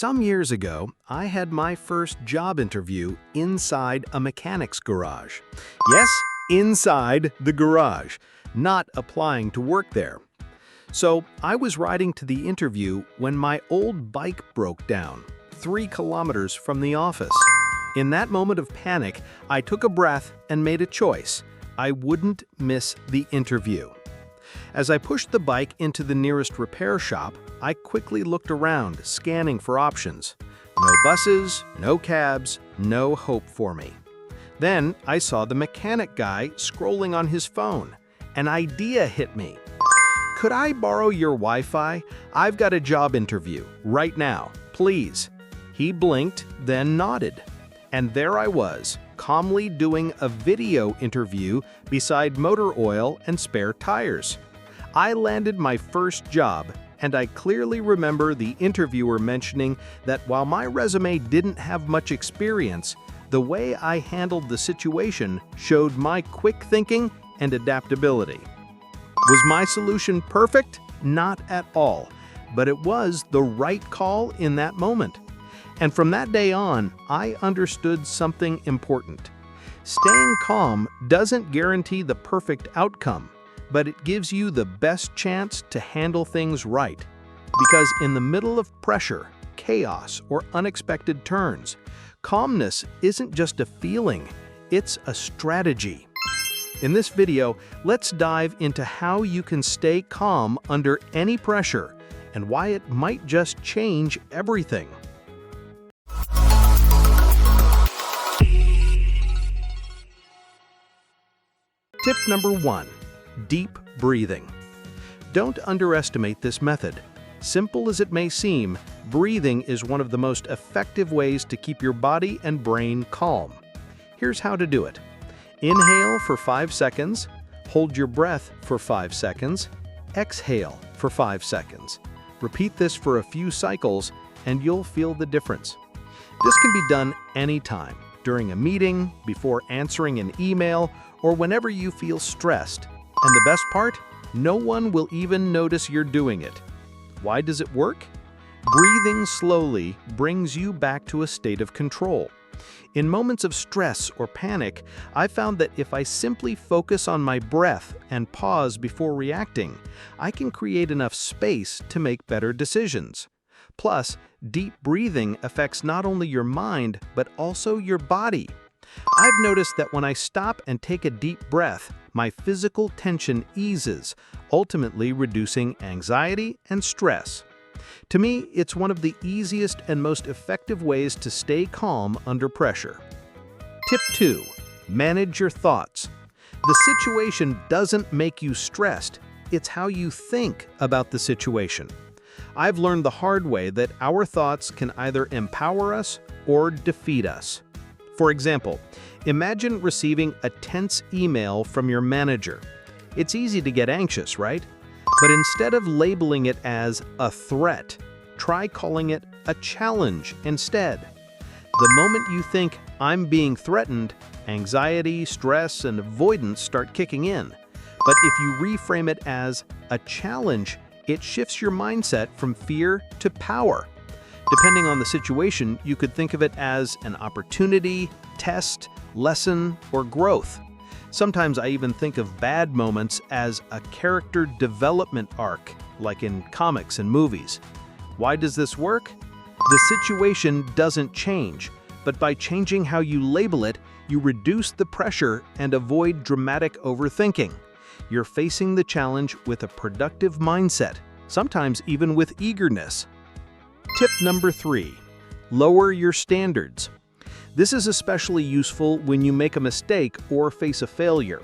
Some years ago, I had my first job interview inside a mechanic's garage. Yes, inside the garage, not applying to work there. So I was riding to the interview when my old bike broke down, 3 kilometers from the office. In that moment of panic, I took a breath and made a choice. I wouldn't miss the interview. As I pushed the bike into the nearest repair shop, I quickly looked around, scanning for options. No buses, no cabs, no hope for me. Then I saw the mechanic guy scrolling on his phone. An idea hit me. Could I borrow your Wi-Fi? I've got a job interview right now, please. He blinked, then nodded. And there I was, calmly doing a video interview beside motor oil and spare tires. I landed my first job, and I clearly remember the interviewer mentioning that while my resume didn't have much experience, the way I handled the situation showed my quick thinking and adaptability. Was my solution perfect? Not at all, but it was the right call in that moment. And from that day on, I understood something important. Staying calm doesn't guarantee the perfect outcome, but it gives you the best chance to handle things right. Because in the middle of pressure, chaos, or unexpected turns, calmness isn't just a feeling, it's a strategy. In this video, let's dive into how you can stay calm under any pressure and why it might just change everything. Tip number 1. Deep breathing. Don't underestimate this method. Simple as it may seem, breathing is one of the most effective ways to keep your body and brain calm. Here's how to do it. Inhale for 5 seconds, hold your breath for 5 seconds, exhale for 5 seconds. Repeat this for a few cycles and you'll feel the difference. This can be done anytime, during a meeting, before answering an email, or whenever you feel stressed. And the best part? No one will even notice you're doing it. Why does it work? Breathing slowly brings you back to a state of control. In moments of stress or panic, I found that if I simply focus on my breath and pause before reacting, I can create enough space to make better decisions. Plus, deep breathing affects not only your mind, but also your body. I've noticed that when I stop and take a deep breath, my physical tension eases, ultimately reducing anxiety and stress. To me, it's one of the easiest and most effective ways to stay calm under pressure. Tip 2. Manage your thoughts. The situation doesn't make you stressed, it's how you think about the situation. I've learned the hard way that our thoughts can either empower us or defeat us. For example, imagine receiving a tense email from your manager. It's easy to get anxious, right? But instead of labeling it as a threat, try calling it a challenge instead. The moment you think, "I'm being threatened," anxiety, stress, and avoidance start kicking in. But if you reframe it as a challenge, it shifts your mindset from fear to power. Depending on the situation, you could think of it as an opportunity, test, lesson, or growth. Sometimes I even think of bad moments as a character development arc, like in comics and movies. Why does this work? The situation doesn't change, but by changing how you label it, you reduce the pressure and avoid dramatic overthinking. You're facing the challenge with a productive mindset, sometimes even with eagerness. Tip number 3. Lower your standards. This is especially useful when you make a mistake or face a failure.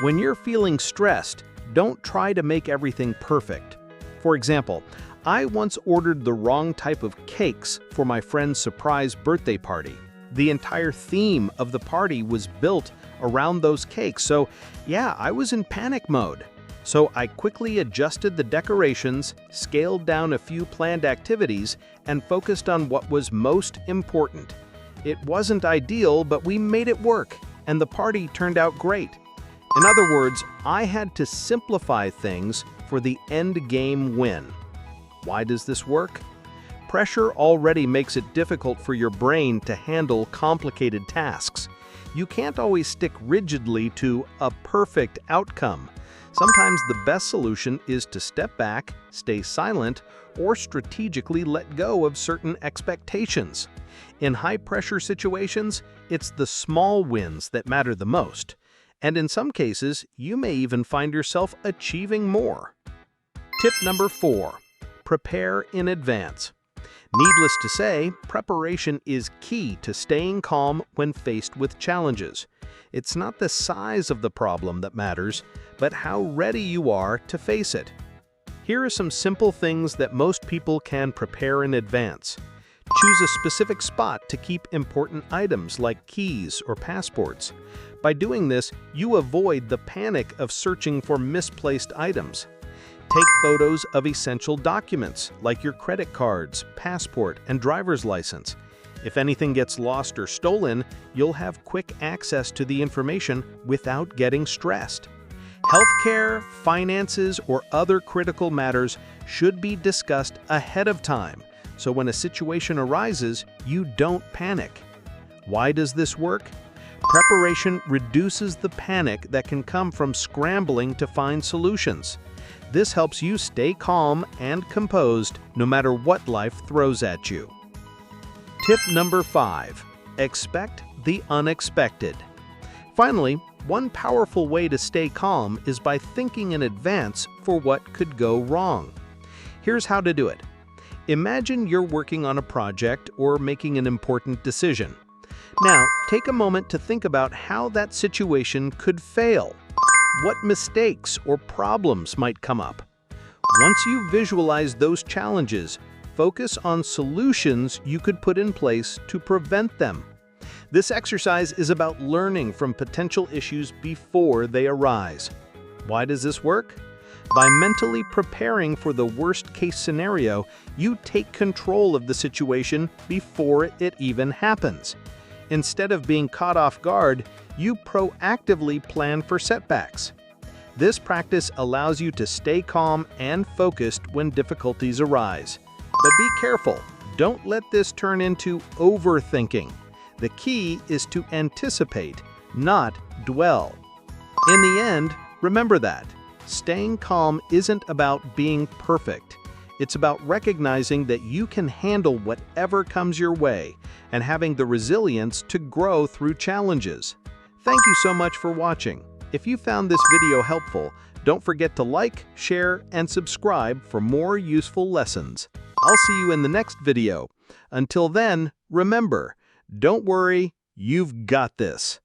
When you're feeling stressed, don't try to make everything perfect. For example, I once ordered the wrong type of cakes for my friend's surprise birthday party. The entire theme of the party was built around those cakes, so yeah, I was in panic mode. So I quickly adjusted the decorations, scaled down a few planned activities, and focused on what was most important. It wasn't ideal, but we made it work, and the party turned out great. In other words, I had to simplify things for the end game win. Why does this work? Pressure already makes it difficult for your brain to handle complicated tasks. You can't always stick rigidly to a perfect outcome. Sometimes the best solution is to step back, stay silent, or strategically let go of certain expectations. In high-pressure situations, it's the small wins that matter the most. And in some cases, you may even find yourself achieving more. Tip number 4. Prepare in advance. Needless to say, preparation is key to staying calm when faced with challenges. It's not the size of the problem that matters, but how ready you are to face it. Here are some simple things that most people can prepare in advance. Choose a specific spot to keep important items like keys or passports. By doing this, you avoid the panic of searching for misplaced items. Take photos of essential documents like your credit cards, passport, and driver's license. If anything gets lost or stolen, you'll have quick access to the information without getting stressed. Healthcare, finances, or other critical matters should be discussed ahead of time, so when a situation arises, you don't panic. Why does this work? Preparation reduces the panic that can come from scrambling to find solutions. This helps you stay calm and composed no matter what life throws at you. Tip number 5. Expect the unexpected. Finally, one powerful way to stay calm is by thinking in advance for what could go wrong. Here's how to do it. Imagine you're working on a project or making an important decision. Now, take a moment to think about how that situation could fail. What mistakes or problems might come up? Once you visualize those challenges, focus on solutions you could put in place to prevent them. This exercise is about learning from potential issues before they arise. Why does this work? By mentally preparing for the worst-case scenario, you take control of the situation before it even happens. Instead of being caught off guard, you proactively plan for setbacks. This practice allows you to stay calm and focused when difficulties arise. But be careful, don't let this turn into overthinking. The key is to anticipate, not dwell. In the end, remember that staying calm isn't about being perfect. It's about recognizing that you can handle whatever comes your way and having the resilience to grow through challenges. Thank you so much for watching. If you found this video helpful, don't forget to like, share, and subscribe for more useful lessons. I'll see you in the next video. Until then, remember, don't worry, you've got this.